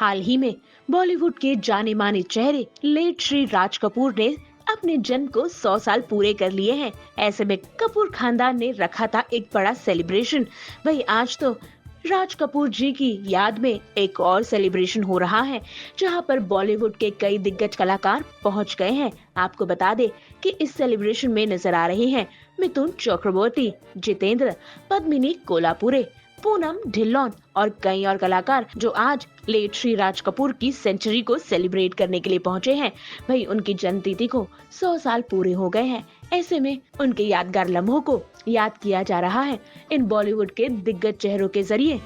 हाल ही में बॉलीवुड के जाने माने चेहरे लेट श्री राज कपूर ने अपने जन्म को 100 साल पूरे कर लिए हैं। ऐसे में कपूर खानदान ने रखा था एक बड़ा सेलिब्रेशन। वही आज तो राज कपूर जी की याद में एक और सेलिब्रेशन हो रहा है, जहां पर बॉलीवुड के कई दिग्गज कलाकार पहुंच गए हैं। आपको बता दें कि इस सेलिब्रेशन में नजर आ रहे हैं मिथुन चक्रवर्ती, जितेंद्र, पद्मिनी कोल्हापुरे, पूनम ढिल्लोन और कई और कलाकार जो आज लेट श्री राज कपूर की सेंचुरी को सेलिब्रेट करने के लिए पहुंचे हैं। भाई उनकी जन्म तिथि को 100 साल पूरे हो गए हैं। ऐसे में उनके यादगार लम्हों को याद किया जा रहा है इन बॉलीवुड के दिग्गज चेहरों के जरिए।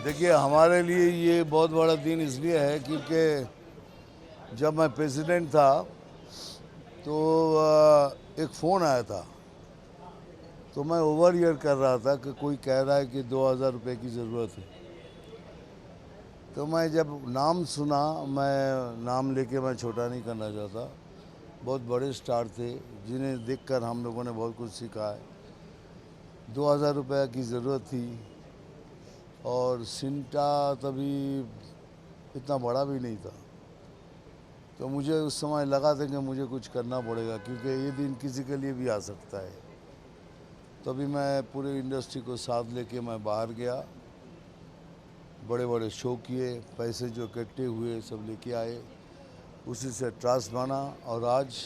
देखिए, हमारे लिए ये बहुत बड़ा दिन इसलिए है क्योंकि जब मैं प्रेसिडेंट था तो एक फ़ोन आया था, तो मैं ओवर ईयर कर रहा था कि कोई कह रहा है कि 2000 रुपये की ज़रूरत है। तो मैं जब नाम सुना, मैं नाम लेके मैं छोटा नहीं करना चाहता, बहुत बड़े स्टार थे जिन्हें देखकर हम लोगों ने बहुत कुछ सीखा है। 2000 रुपये की ज़रूरत थी और सिंटा तभी इतना बड़ा भी नहीं था, तो मुझे उस समय लगा था कि मुझे कुछ करना पड़ेगा क्योंकि ये दिन किसी के लिए भी आ सकता है। तभी मैं पूरे इंडस्ट्री को साथ लेके मैं बाहर गया, बड़े बड़े शो किए, पैसे जो इकट्ठे हुए सब लेके आए, उसी से ट्रस्ट बना और आज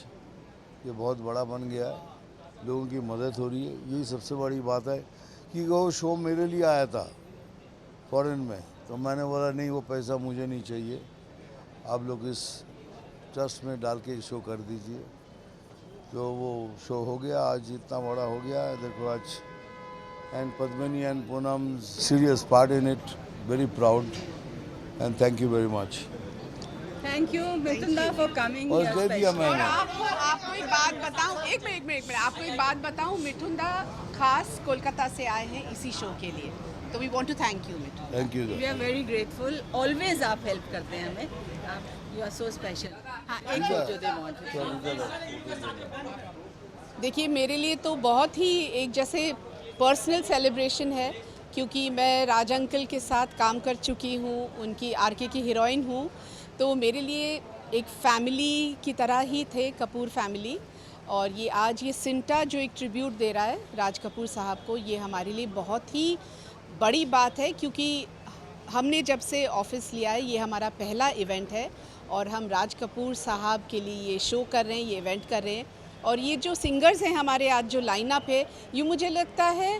ये बहुत बड़ा बन गया है। लोगों की मदद हो रही है, यही सबसे बड़ी बात है कि वो शो मेरे लिए आया था फॉरेन में, तो मैंने बोला नहीं, वो पैसा मुझे नहीं चाहिए, आप लोग इस ट्रस्ट में डाल के शो कर दीजिए। तो वो शो हो गया, आज इतना बड़ा हो गया है। देखो आज and Padmini and Poonam serious part in it, very proud and thank you very much. Thank you Mithun for coming. और दे दिया मैंने। आपको एक बात बताऊं, एक मिनट, आपको एक बात बताऊं, मिथुन दा खास कोलकाता से आए हैं इसी शो के लिए, तो we want to thank you Mithun. Thank you. We are very grateful, always आप हेल्प करते हैं हमें, यू आर सो स्पेशल। हाँ, एक फोटो दे देखिए, मेरे लिए तो बहुत ही एक जैसे पर्सनल सेलिब्रेशन है क्योंकि मैं राज अंकल के साथ काम कर चुकी हूँ, उनकी आरके की हीरोइन हूँ, तो मेरे लिए एक फैमिली की तरह ही थे कपूर फैमिली। और ये आज ये सिंटा जो एक ट्रिब्यूट दे रहा है राज कपूर साहब को, ये हमारे लिए बहुत ही बड़ी बात है क्योंकि हमने जब से ऑफिस लिया है ये हमारा पहला इवेंट है और हम राज कपूर साहब के लिए ये शो कर रहे हैं, ये इवेंट कर रहे हैं। और ये जो सिंगर्स हैं हमारे आज जो लाइनअप है, ये मुझे लगता है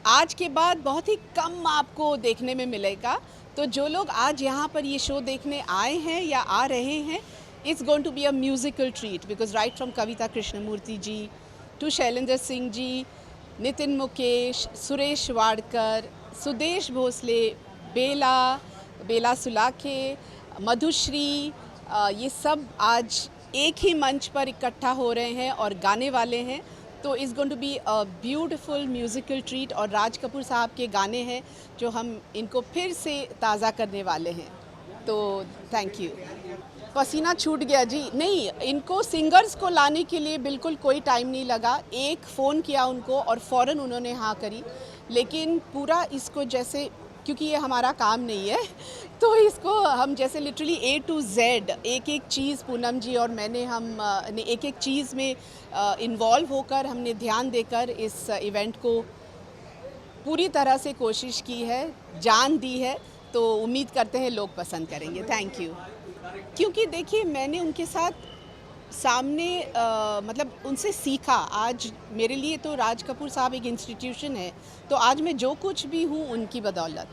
आज के बाद बहुत ही कम आपको देखने में मिलेगा। तो जो लोग आज यहाँ पर ये शो देखने आए हैं या आ रहे हैं, it's going to be a musical treat because right from Kavita Krishnamurthy ji to Shailendra Singh ji, Nitin Mukesh, Suresh Wadkar, Sudesh Bhosle, Bela Sulakhe, Madhushree, ये सब आज एक ही मंच पर इकट्ठा हो रहे हैं और गाने वाले हैं। तो is going to be a beautiful musical treat और राज कपूर साहब के गाने हैं जो हम इनको फिर से ताज़ा करने वाले हैं। तो थैंक यू। पसीना छूट गया जी। नहीं, इनको सिंगर्स को लाने के लिए बिल्कुल कोई टाइम नहीं लगा, एक फ़ोन किया उनको और फ़ौरन उन्होंने हाँ करी। लेकिन पूरा इसको जैसे क्योंकि ये हमारा काम नहीं है। तो इसको हम जैसे लिटरली A to Z एक एक चीज़ पूनम जी और मैंने ने एक एक चीज़ में इन्वॉल्व होकर हमने ध्यान देकर इस इवेंट को पूरी तरह से कोशिश की है, जान दी है। तो उम्मीद करते हैं लोग पसंद करेंगे। Thank you. क्योंकि देखिए मैंने उनके साथ सामने मतलब उनसे सीखा। आज मेरे लिए तो राज कपूर साहब एक इंस्टीट्यूशन है, तो आज मैं जो कुछ भी हूँ उनकी बदौलत,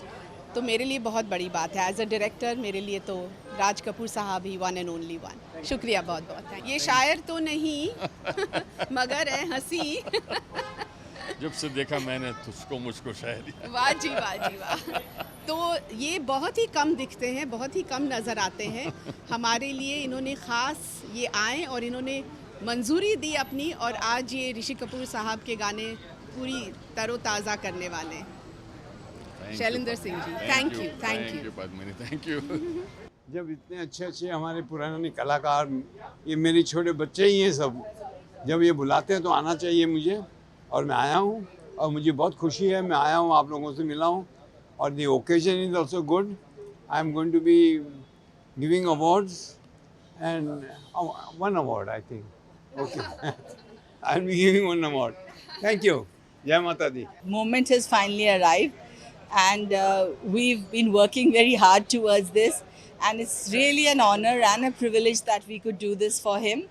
तो मेरे लिए बहुत बड़ी बात है। एज अ डायरेक्टर मेरे लिए तो राज कपूर साहब ही वन एंड ओनली वन। शुक्रिया बहुत बहुत। ये शायर तो नहीं मगर है हंसी। जब से देखा मैंने तुझको मुझको शायरी। वाह जी वाह जी वाह। तो ये बहुत ही कम दिखते हैं, बहुत ही कम नज़र आते हैं। हमारे लिए इन्होंने ख़ास ये आए और इन्होंने मंजूरी दी अपनी, और आज ये ऋषि कपूर साहब के गाने पूरी तरोताज़ा करने वाले हैं। Shailendra Singh ji, thank you Padmini, thank you. जब इतने अच्छे अच्छे हमारे पुराने कलाकार, ये मेरे छोटे बच्चे ही हैं सब, जब ये बुलाते हैं तो आना चाहिए मुझे, और मैं आया हूँ और मुझे बहुत खुशी है। मैं आया हूँ, आप लोगों से मिला हूँ, और the occasion is also good. I am going to be giving awards and one award I think. Okay, I am giving one award. Thank you. जय माता दी। Moment has finally arrived, and we've been working very hard towards this, and it's really an honor and a privilege that we could do this for him.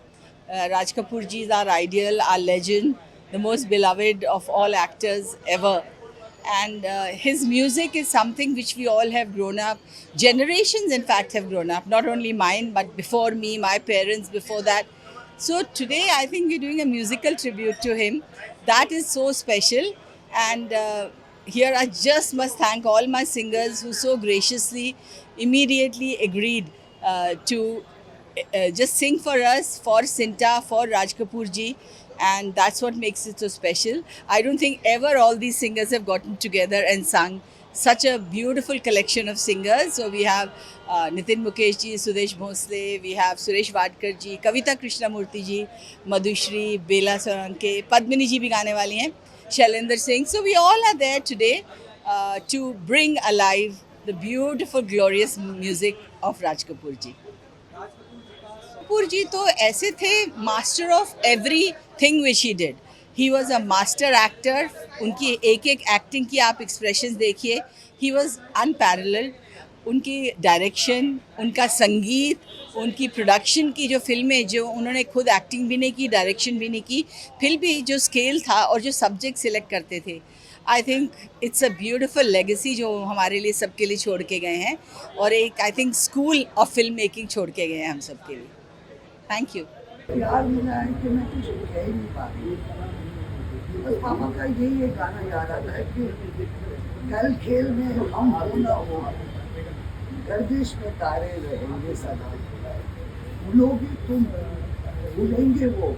Raj Kapoor ji is our ideal, our legend, the most beloved of all actors ever, and his music is something which we all have grown up, generations in fact have grown up, not only mine but before me, my parents before that. So today I think we're doing a musical tribute to him. That is so special, and here I just must thank all my singers who so graciously immediately agreed to just sing for us, for Sinta, for Raj Kapoor ji, and that's what makes it so special. I don't think ever all these singers have gotten together and sung such a beautiful collection of singers. So we have Nitin Mukesh ji, Sudesh Bhosle, we have Suresh Wadkar ji, Kavita Krishnamurti ji, Madhushri, Bela Soranke, Padmini ji bhi gaane wali hain, Shailendra Singh. So we all are there today to bring alive the beautiful, glorious music of Raj Kapoor ji. Kapoor जी तो ऐसे थे, master of everything which he did. He was a master actor. उनकी एक एक acting की आप expressions देखिए, he was unparalleled. उनकी डायरेक्शन, उनका संगीत, उनकी प्रोडक्शन की जो फिल्में, जो उन्होंने खुद एक्टिंग भी नहीं की, डायरेक्शन भी नहीं की, फिर भी जो स्केल था और जो सब्जेक्ट सिलेक्ट करते थे, I think it's a beautiful legacy जो हमारे लिए सबके लिए छोड़ के गए हैं, और एक I think school of film making छोड़ के गए हैं हम सबके लिए। Thank you. प्यार मिला है कि मैं कुछ कह ही नहीं पाती। बस पापा का यही एक गाना याद आता है कि कल खेल में हम हो ना हो, गर्दिश में तारे रहेंगे सदा, भूलोगी तुम, भूलेंगे वो,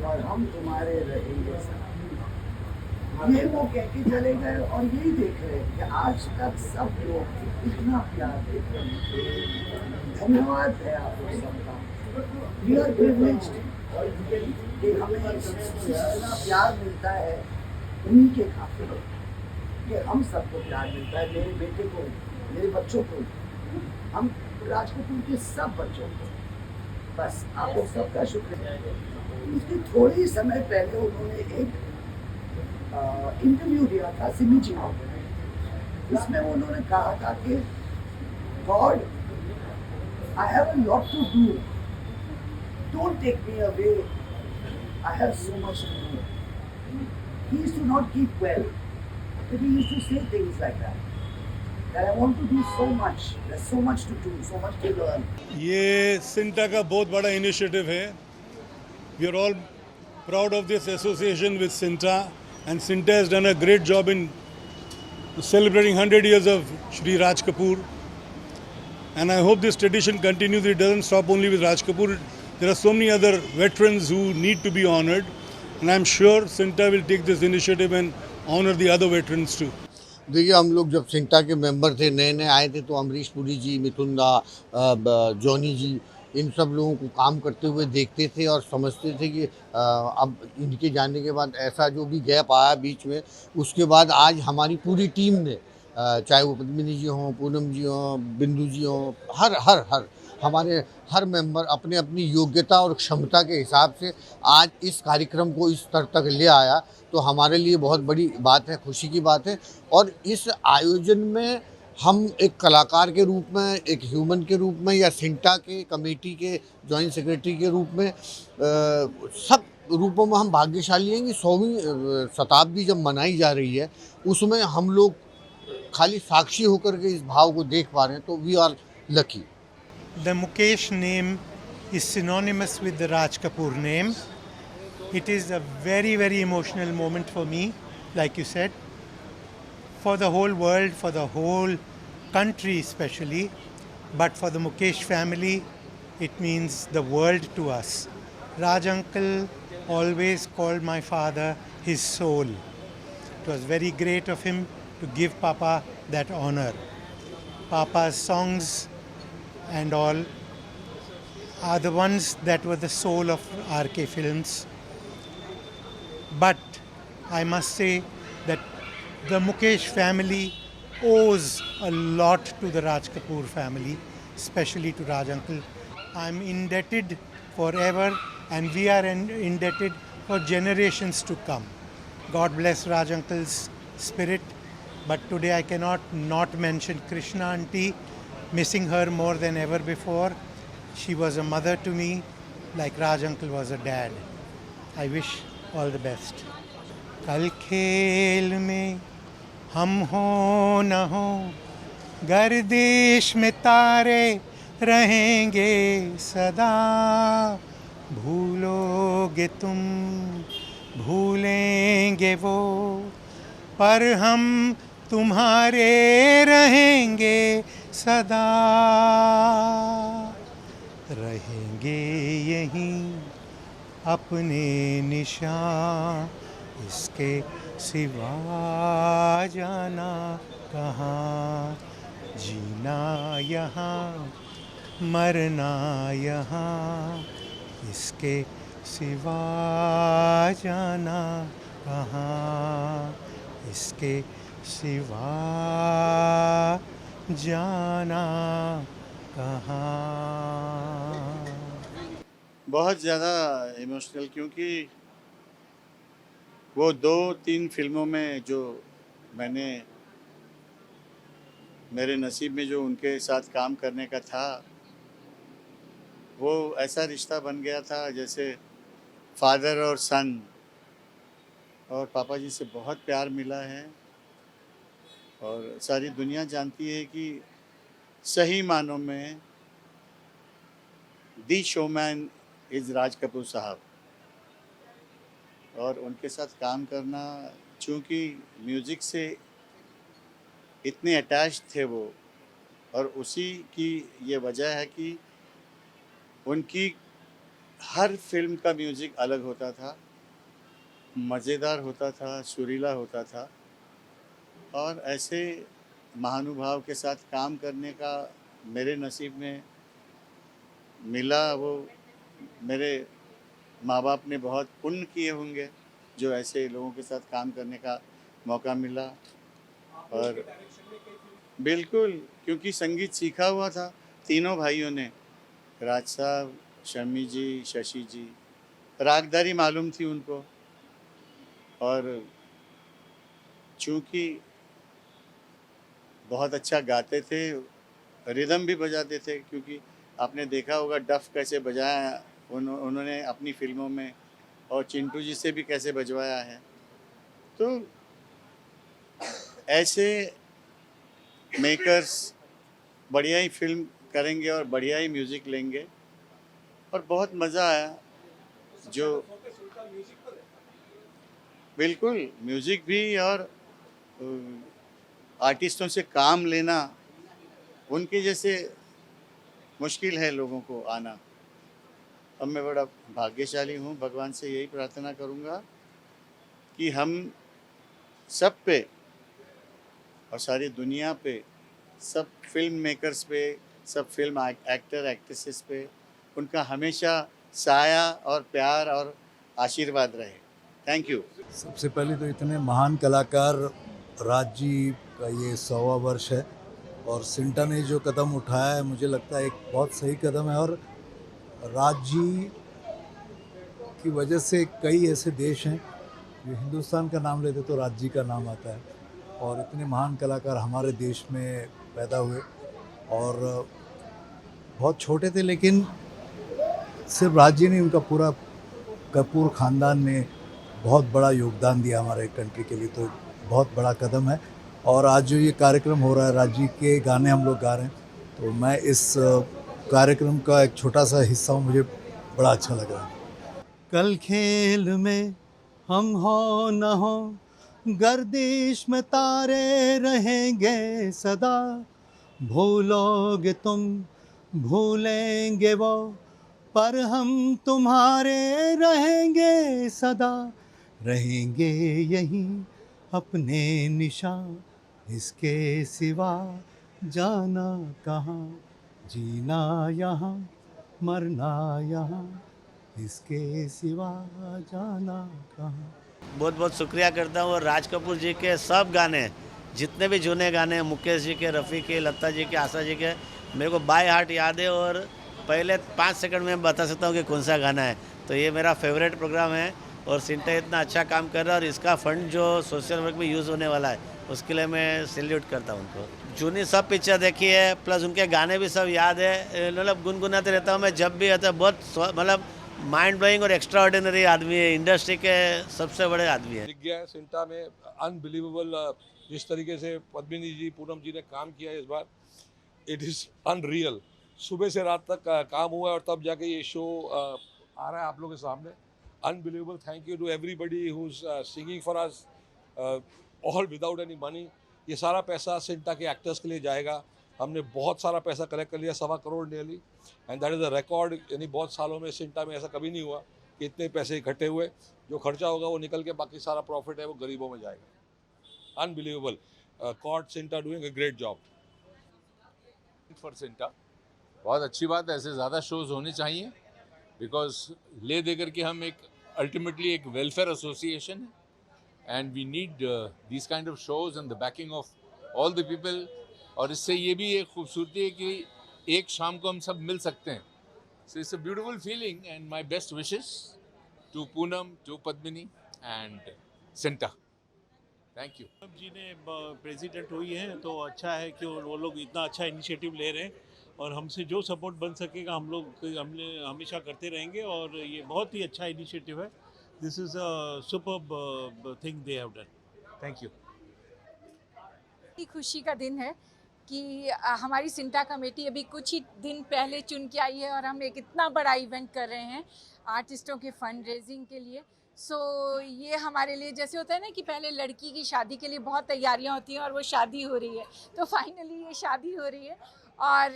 और हम तुम्हारे रहेंगे सदा। ये वो कह के चले गए, और यही देख रहे हैं कि आज तक सब लोग इतना प्यार देते हैं। धन्यवाद है आप लोग सबका। We are privileged कि हमें इतना प्यार मिलता है उन्हीं के खातिर, कि हम सबको प्यार मिलता है, मेरे बेटे को, मेरे बच्चों को, हम राज कपूर के सब बच्चों को। बस आप लोग सबका शुक्रिया। इसके थोड़े ही समय पहले उन्होंने एक इंटरव्यू दिया था सिमी जी को, जिसमें उन्होंने कहा था कि god, I have a lot to do, don't take me away, I have so much to do. He used to not keep well, but he used to say things like that I want to do so much, there's so much to do, so much to learn. ये सिंटा का बहुत बड़ा initiative है। We are all proud of this association with CINTAA, and CINTAA has done a great job in celebrating 100 years of Shri Raj Kapoor, and I hope this tradition continues. It doesn't stop only with Raj Kapoor. There are so many other veterans who need to be honored, and I'm sure Sinta will take this initiative and honor the other veterans too. देखिए, हम लोग जब सिंटा के member थे, नए नए आए थे, तो अमरीश पुरी जी, मिथुन दा, जॉनी जी, इन सब लोगों को काम करते हुए देखते थे और समझते थे कि अब इनके जाने के बाद ऐसा जो भी गैप आया बीच में, उसके बाद आज हमारी पूरी टीम ने चाहे वो पद्मिनी जी हों, पूनम जी हों, बिंदु जी हों, हर हर हर हमारे हर मेंबर अपने अपनी योग्यता और क्षमता के हिसाब से आज इस कार्यक्रम को इस स्तर तक ले आया, तो हमारे लिए बहुत बड़ी बात है, खुशी की बात है। और इस आयोजन में हम एक कलाकार के रूप में, एक ह्यूमन के रूप में, या सिंटा के कमेटी के जॉइंट सेक्रेटरी के रूप में, सब रूपों में हम भाग्यशाली हैं कि 100वीं शताब्दी जब मनाई जा रही है, उसमें हम लोग खाली साक्षी होकर के इस भाव को देख पा रहे हैं, तो we are lucky. The Mukesh name is synonymous with the Raj Kapoor name. It is a very, very emotional moment for me, like you said, for the whole world, for the whole country especially, but for the Mukesh family, it means the world to us. Raj uncle always called my father his soul. It was very great of him to give Papa that honor. Papa's songs and all are the ones that were the soul of RK Films. But I must say that the Mukesh family owes a lot to the Raj Kapoor family, especially to Raj uncle. I'm indebted forever, and we are indebted for generations to come. God bless Raj uncle's spirit. But today I cannot not mention Krishna auntie, missing her more than ever before. She was a mother to me, like Raj uncle was a dad. I wish all the best. कल खेल में हम हो न हो, गर्दिश में तारे रहेंगे सदा, भूलोगे तुम भूलेंगे वो, पर हम तुम्हारे रहेंगे सदा, रहेंगे यहीं अपने निशान, इसके सिवा जाना कहाँ, जीना यहाँ मरना यहाँ, इसके सिवा जाना कहाँ, इसके सिवा जाना कहाँ। बहुत ज़्यादा इमोशनल, क्योंकि वो 2-3 फिल्मों में जो मैंने, मेरे नसीब में जो उनके साथ काम करने का था, वो ऐसा रिश्ता बन गया था जैसे फादर और सन, और पापा जी से बहुत प्यार मिला है। और सारी दुनिया जानती है कि सही मानों में दी शोमैन इज़ राज कपूर साहब। और उनके साथ काम करना, चूँकि म्यूज़िक से इतने अटैच थे वो, और उसी की ये वजह है कि उनकी हर फिल्म का म्यूज़िक अलग होता था, मज़ेदार होता था, सुरीला होता था। और ऐसे महानुभाव के साथ काम करने का मेरे नसीब में मिला, वो मेरे माँ बाप ने बहुत पुण्य किए होंगे जो ऐसे लोगों के साथ काम करने का मौका मिला। और बिल्कुल, क्योंकि संगीत सीखा हुआ था तीनों भाइयों ने, राज साहब, शम्मी जी, शशि जी, रागदारी मालूम थी उनको। और चूँकि बहुत अच्छा गाते थे, रिदम भी बजाते थे, क्योंकि आपने देखा होगा डफ कैसे बजाया उन्होंने अपनी फिल्मों में, और चिंटू जी से भी कैसे बजवाया है। तो ऐसे मेकर्स बढ़िया ही फिल्म करेंगे और बढ़िया ही म्यूज़िक लेंगे। और बहुत मज़ा आया, जो बिल्कुल म्यूज़िक भी, और आर्टिस्टों से काम लेना, उनके जैसे मुश्किल है लोगों को आना। अब मैं बड़ा भाग्यशाली हूँ, भगवान से यही प्रार्थना करूँगा कि हम सब पे और सारी दुनिया पे, सब फिल्म मेकर्स पे, सब फिल्म एक्टर एक्ट्रेसेस पे उनका हमेशा साया और प्यार और आशीर्वाद रहे। Thank you. सबसे पहले तो इतने महान कलाकार राज जी का ये 100वां वर्ष है और सिंटा ने जो कदम उठाया है मुझे लगता है एक बहुत सही कदम है। और राज जी की वजह से कई ऐसे देश हैं जो हिंदुस्तान का नाम लेते तो राज जी का नाम आता है, और इतने महान कलाकार हमारे देश में पैदा हुए और बहुत छोटे थे, लेकिन सिर्फ राज जी नहीं, उनका पूरा कपूर ख़ानदान ने बहुत बड़ा योगदान दिया हमारे कंट्री के लिए। तो बहुत बड़ा कदम है। और आज जो ये कार्यक्रम हो रहा है, राज जी के गाने हम लोग गा रहे हैं, तो मैं इस कार्यक्रम का एक छोटा सा हिस्सा हूँ, मुझे बड़ा अच्छा लग रहा है। कल खेल में हम हो न हो, गर्दिश में तारे रहेंगे सदा, भूलोगे तुम भूलेंगे वो, पर हम तुम्हारे रहेंगे सदा, रहेंगे यहीं अपने निशान, इसके सिवा जाना कहाँ, जीना यहाँ मरना यहाँ, इसके सिवा जाना कहाँ। बहुत बहुत शुक्रिया करता हूँ। और राज कपूर जी के सब गाने, जितने भी जूने गाने, मुकेश जी के, रफ़ी के, लता जी के, आशा जी के, मेरे को बाय हार्ट याद है और पहले 5 सेकंड में बता सकता हूँ कि कौन सा गाना है। तो ये मेरा फेवरेट प्रोग्राम है और सिंटा इतना अच्छा काम कर रहा है और इसका फंड जो सोशल वर्क में यूज़ होने वाला है उसके लिए मैं सैल्यूट करता हूँ उनको। जूनी सब पिक्चर देखी है, प्लस उनके गाने भी सब याद है, मतलब गुनगुनाते रहता हूँ मैं जब भी आता है। बहुत मतलब माइंड ब्लोइंग और एक्स्ट्रा ऑर्डिनरी आदमी है, इंडस्ट्री के सबसे बड़े आदमी है। दिख गया है सिंटा में, अनबिलीवेबल जिस तरीके से पद्मिनी जी, पूनम जी ने काम किया है इस बार, इट इज़ अनरियल। सुबह से रात तक काम हुआ है और तब जाके ये शो आ रहा है आप लोगों के सामने। Unbelievable. Thank you to everybody who is singing for us, all without any money. ये सारा पैसा सिंटा के एक्टर्स के लिए जाएगा। हमने बहुत सारा पैसा कलेक्ट कर लिया, 1.25 crore nearly, and that is a record. यानी बहुत सालों में सिंटा में ऐसा कभी नहीं हुआ कि इतने पैसे इकट्ठे हुए। जो खर्चा होगा वो निकल के बाकी सारा प्रॉफिट है वो गरीबों में जाएगा। Unbelievable. Caught CINTAA doing a great job for CINTAA. बहुत अच्छी बात है, ऐसे ज़्यादा शोज होने चाहिए, बिकॉज ले दे करके हम एक अल्टीमेटली एक वेलफेयर एसोसिएशन है and we need these kind of shows and the backing of all the people. और इससे ये भी एक खूबसूरती है कि एक शाम को हम सब मिल सकते हैं। So it's a beautiful feeling and my best wishes to Poonam, to Padmini and Sinta. Thank you. Poonam ji ने प्रेसिडेंट हुई हैं तो अच्छा है कि वो लोग इतना अच्छा इनिशिएटिव ले रहे हैं और हमसे जो सपोर्ट बन सकेगा हम लोग हमने हमेशा करते रहेंगे और ये बहुत ही अच्छा इनिशिएटिव है। This is a superb thing they have done. Thank you. खुशी का दिन है कि हमारी सिंटा कमेटी अभी कुछ ही दिन पहले चुन के आई है और हम एक इतना बड़ा इवेंट कर रहे हैं आर्टिस्टों के फंड रेजिंग के लिए। सो ये हमारे लिए जैसे होता है ना कि पहले लड़की की शादी के लिए बहुत तैयारियां होती हैं और वो शादी हो रही है, तो फाइनली ये शादी हो रही है और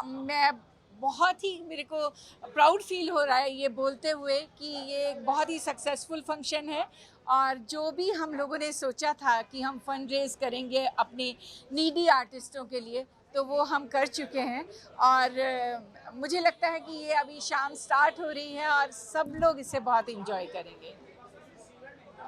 मैं बहुत ही, मेरे को प्राउड फील हो रहा है ये बोलते हुए कि ये एक बहुत ही सक्सेसफुल फंक्शन है और जो भी हम लोगों ने सोचा था कि हम फंड रेज करेंगे अपने नीडी आर्टिस्टों के लिए तो वो हम कर चुके हैं और मुझे लगता है कि ये अभी शाम स्टार्ट हो रही है और सब लोग इसे बहुत एंजॉय करेंगे।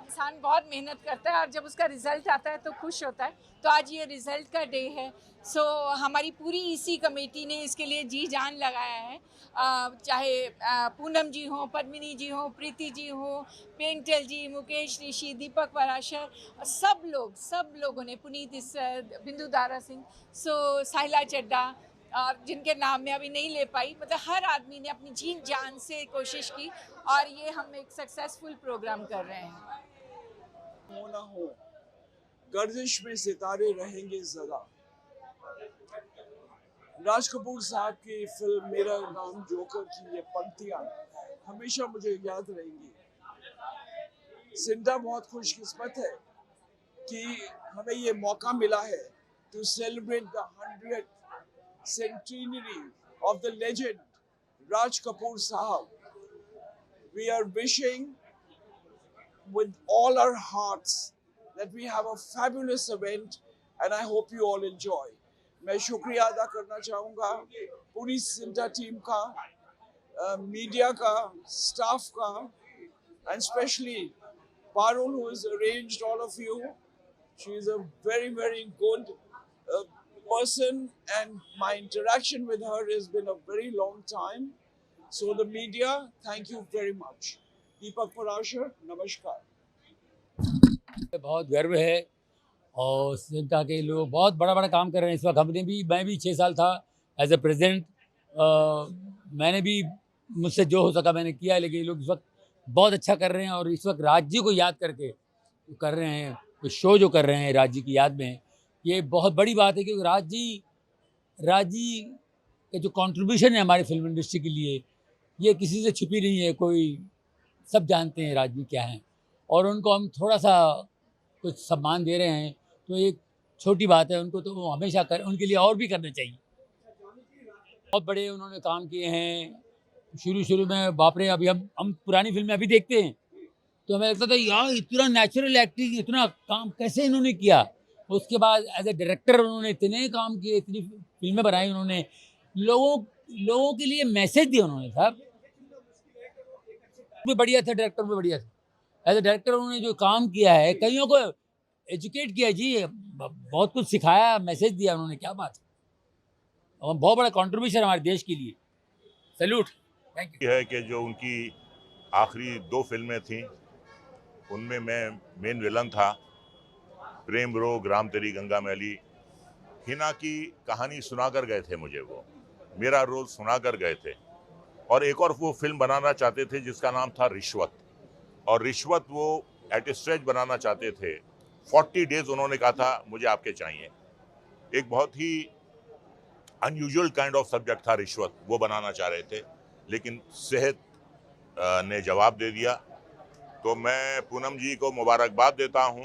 इंसान बहुत मेहनत करता है और जब उसका रिज़ल्ट आता है तो खुश होता है, तो आज ये रिज़ल्ट का डे है। सो हमारी पूरी इसी कमेटी ने इसके लिए जी जान लगाया है, चाहे पूनम जी हो, पद्मिनी जी हो, प्रीति जी हो, पेंटल जी, मुकेश ऋषि, दीपक पराशर, सब लोगों ने, पुनीत बिंदु दारा सिंह, साहिला चड्डा और जिनके नाम मैं अभी नहीं ले पाई, मतलब हर आदमी ने अपनी जी जान से कोशिश की और ये हम एक सक्सेसफुल प्रोग्राम कर रहे हैं। हो ना हो, गर्दिश में सितारे रहेंगे ज़रा। राज कपूर साहब की फिल्म मेरा नाम जोकर की ये पंक्तियाँ हमेशा मुझे याद रहेंगी। सिंटा बहुत खुशकिस्मत है कि हमें ये मौका मिला है to celebrate the 100th centenary of the legend Raj Kapoor Sahab. We are wishing with all our hearts that we have a fabulous event and I hope you all enjoy. मैं शुक्रिया अदा करना चाहूँगा पूरी सिंटा टीम का, media का, staff का, and especially Parul who has arranged all of you She is a very, very good person, and my interaction with her has been a very long time. So the media, thank you very much. Deepak Parashar, namaskar. बहुत गर्व है और सिंटा के लोग बहुत बड़ा बड़ा काम कर रहे हैं इस वक्त। मैं भी 6 साल था एज ए प्रेसिडेंट, मैंने भी मुझसे जो हो सका मैंने किया, लेकिन ये लोग इस वक्त बहुत अच्छा कर रहे हैं और इस वक्त राज्य को याद करके कर रहे हैं, तो शो जो कर रहे हैं राज्य की याद में, ये बहुत बड़ी बात है। क्योंकि राज्य का जो कंट्रीब्यूशन है हमारी फिल्म इंडस्ट्री के लिए, ये किसी से छुपी नहीं है, कोई सब जानते हैं राज्य क्या है, और उनको हम थोड़ा सा कुछ सम्मान दे रहे हैं तो एक छोटी बात है। उनको तो हमेशा उनके लिए और भी करना चाहिए। बहुत बड़े उन्होंने काम किए हैं। शुरू में बाप रे, अभी हम पुरानी फिल्में अभी देखते हैं तो हमें लगता था यार इतना नेचुरल एक्टिंग, इतना काम कैसे इन्होंने किया। उसके बाद एज ए डायरेक्टर उन्होंने इतने काम किए, इतनी फिल्में बनाई उन्होंने, लोगों के लिए मैसेज दिया उन्होंने। साहब भी बढ़िया था, डायरेक्टर भी बढ़िया था। एज ए डायरेक्टर उन्होंने जो काम किया है, कईयों को एजुकेट किया जी, बहुत कुछ सिखाया, मैसेज दिया उन्होंने, क्या बात है। और बहुत बड़ा कंट्रीब्यूशन हमारे देश के लिए, सैल्यूट, थैंक यू। है कि जो उनकी आखिरी 2 फिल्में थीं उनमें मैं मेन विलन था। प्रेम रोग, राम तेरी गंगा मैली, हिना की कहानी सुनाकर गए थे मुझे, वो मेरा रोल सुनाकर गए थे। और एक और वो फिल्म बनाना चाहते थे जिसका नाम था रिश्वत, और रिश्वत वो एट स्टेज बनाना चाहते थे। 40 डेज उन्होंने कहा था मुझे आपके चाहिए। एक बहुत ही अनयूजुअल काइंड ऑफ सब्जेक्ट था रिश्वत, वो बनाना चाह रहे थे, लेकिन सेहत ने जवाब दे दिया। तो मैं पूनम जी को मुबारकबाद देता हूँ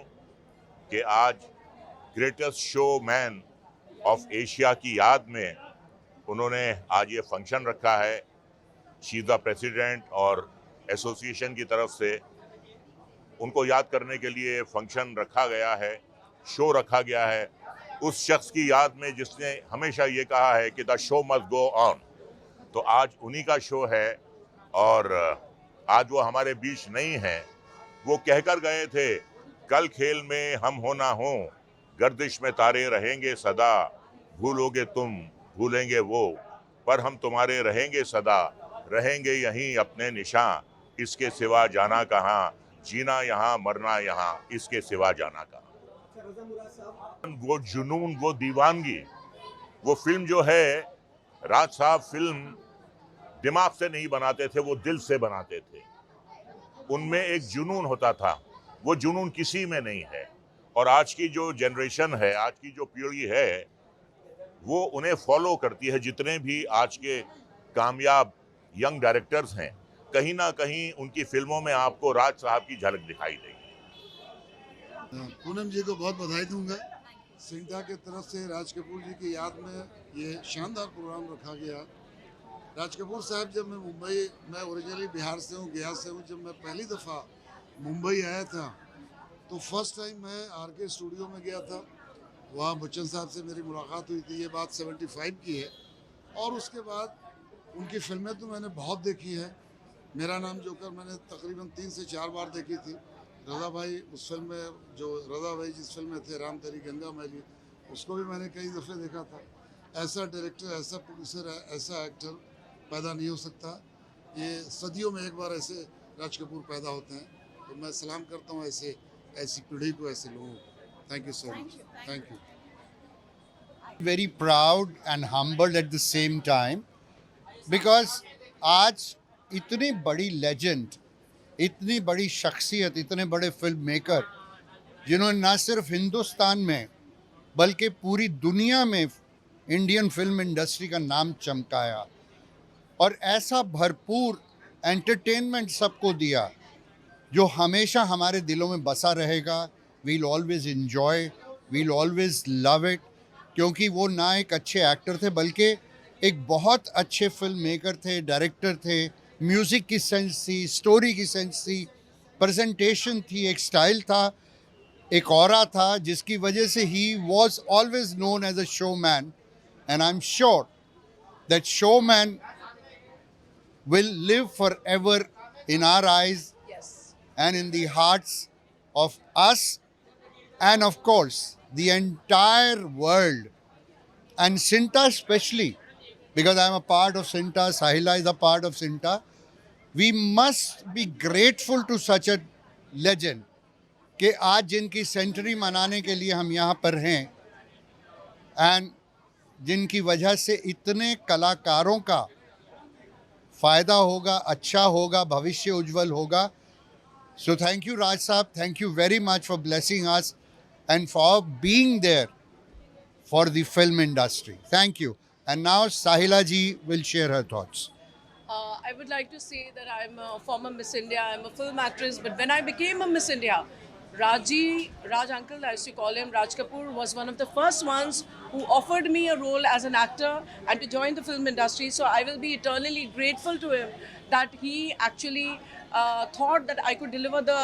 कि आज greatest show man of Asia की याद में उन्होंने आज ये फंक्शन रखा है। शी इज़ द प्रेसिडेंट और एसोसिएशन की तरफ से उनको याद करने के लिए फंक्शन रखा गया है, शो रखा गया है उस शख्स की याद में जिसने हमेशा ये कहा है कि the show must go on. तो आज उन्हीं का शो है और आज वो हमारे बीच नहीं हैं। वो कहकर गए थे, कल खेल में हम हो ना हो, गर्दिश में तारे रहेंगे सदा, भूलोगे तुम भूलेंगे वो, पर हम तुम्हारे रहेंगे सदा, रहेंगे यहीं अपने निशान, इसके सिवा जाना कहाँ, जीना यहाँ मरना यहाँ, इसके सिवा जाना कहाँ। वो जुनून, वो दीवानगी, वो फिल्म जो है, राज साहब फिल्म दिमाग से नहीं बनाते थे, वो दिल से बनाते थे। उनमें एक जुनून होता था, वो जुनून किसी में नहीं है। और आज की जो जनरेशन है, आज की जो पीढ़ी है, वो उन्हें फॉलो करती है। जितने भी आज के कामयाब यंग डायरेक्टर्स हैं, कहीं ना कहीं उनकी फिल्मों में आपको राज साहब की झलक दिखाई देगी। पूनम जी को बहुत बधाई दूंगा। सिंटा के तरफ से राज कपूर जी की याद में ये शानदार प्रोग्राम रखा गया। राज कपूर साहब, जब मैं ओरिजिनली बिहार से हूँ, गया से हूँ, जब मैं पहली दफ़ा मुंबई आया था तो फर्स्ट टाइम मैं RK स्टूडियो में गया था। वहाँ बच्चन साहब से मेरी मुलाकात हुई थी, ये बात 75 की है। और उसके बाद उनकी फिल्में तो मैंने बहुत देखी हैं। मेरा नाम जोकर मैंने तकरीबन 3 से 4 बार देखी थी। रज़ा भाई, उस फिल्म में जो रज़ा भाई जिस फिल्म में थे, राम तेरी गंगा मैली, उसको भी मैंने कई दफ़े देखा था। ऐसा डायरेक्टर, ऐसा प्रोड्यूसर, ऐसा एक्टर पैदा नहीं हो सकता। ये सदियों में एक बार ऐसे राज कपूर पैदा होते हैं। तो मैं सलाम करता हूँ ऐसी पीढ़ी को, ऐसे लोगों को। Thank you so much, thank you. Very proud and humbled at the same time because आज इतनी बड़ी लेजेंड, इतनी बड़ी शख्सियत, इतने बड़े फिल्म मेकर जिन्होंने ना सिर्फ हिंदुस्तान में बल्कि पूरी दुनिया में इंडियन फिल्म इंडस्ट्री का नाम चमकाया और ऐसा भरपूर एंटरटेनमेंट सबको दिया जो हमेशा हमारे दिलों में बसा रहेगा। We'll always enjoy, we'll always love it, क्योंकि वो ना एक अच्छे एक्टर थे बल्कि एक बहुत अच्छे फिल्म मेकर थे, डायरेक्टर थे। म्यूज़िक की सेंस थी, स्टोरी की सेंस थी, प्रेजेंटेशन थी, एक स्टाइल था, एक ऑरा था, जिसकी वजह से ही was always known as a showman. And I am sure that showman will live forever in our eyes and in the hearts of us and of course the entire world, and Cinta especially, because I'm a part of Cinta, Sahila is a part of Cinta. We must be grateful to such a legend कि आज जिनकी century मनाने के लिए हम यहाँ पर हैं, एंड जिनकी वजह से इतने कलाकारों का फ़ायदा होगा, अच्छा होगा, भविष्य उज्जवल होगा. So thank you Raj Saab, thank you very much for blessing us and for being there for the film industry. Thank you. And now Sahila ji will share her thoughts. I would like to say that I'm a former Miss India, I'm a film actress, but when I became a Miss India, Raj uncle, I used to call him, Raj Kapoor, was one of the first ones who offered me a role as an actor and to join the film industry. So I will be eternally grateful to him that he actually thought that I could deliver the,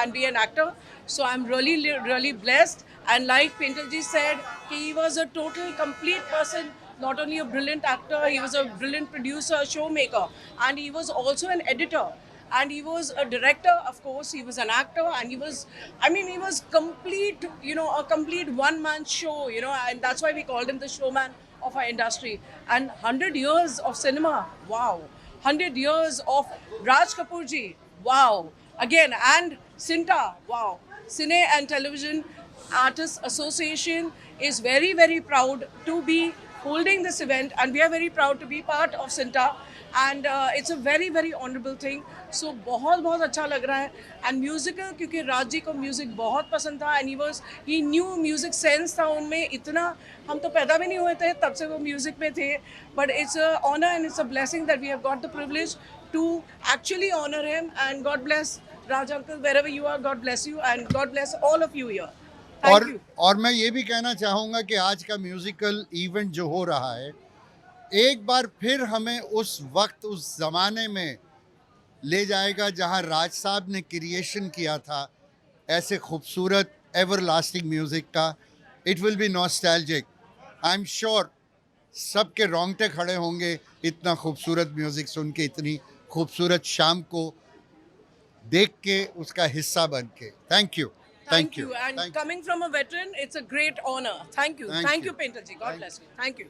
and be an actor. So I'm really blessed. And like Painterji said, he was a total, complete person. Not only a brilliant actor, he was a brilliant producer, showmaker, and he was also an editor. And he was a director, of course, he was an actor, and he was complete, a complete one-man show, and that's why we called him the showman of our industry. And 100 years of cinema, wow. 100 years of Raj Kapoor ji, wow. Again, and Cinta, wow. Cine and Television Artists Association is very, very proud to be holding this event, and we are very proud to be part of Cinta, and it's a very, very honorable thing. So बहुत अच्छा लग रहा है. And musical, क्योंकि राज जी को music बहुत पसंद था, and he knew music sense था उनमें इतना, हम तो पैदा भी नहीं हुए थे तब से वो म्यूजिक में थे. But it's a honor and it's a blessing that we have got the privilege to actually honor him, and God bless Raj uncle wherever you are. God bless you, and God bless all of you here. और मैं ये भी कहना चाहूँगा कि आज का musical event जो हो रहा है, एक बार फिर हमें उस वक्त, उस ज़माने में ले जाएगा जहाँ राज साहब ने क्रिएशन किया था ऐसे खूबसूरत एवर लास्टिंग म्यूज़िक का. It will be nostalgic. I am sure सबके रोंगटे खड़े होंगे इतना खूबसूरत म्यूज़िक सुन के, इतनी खूबसूरत शाम को देख के, उसका हिस्सा बन के. Thank you. Thank you. And coming from a veteran, it's a great honor. Thank you. Thank you, Painterji. God bless you. Thank you.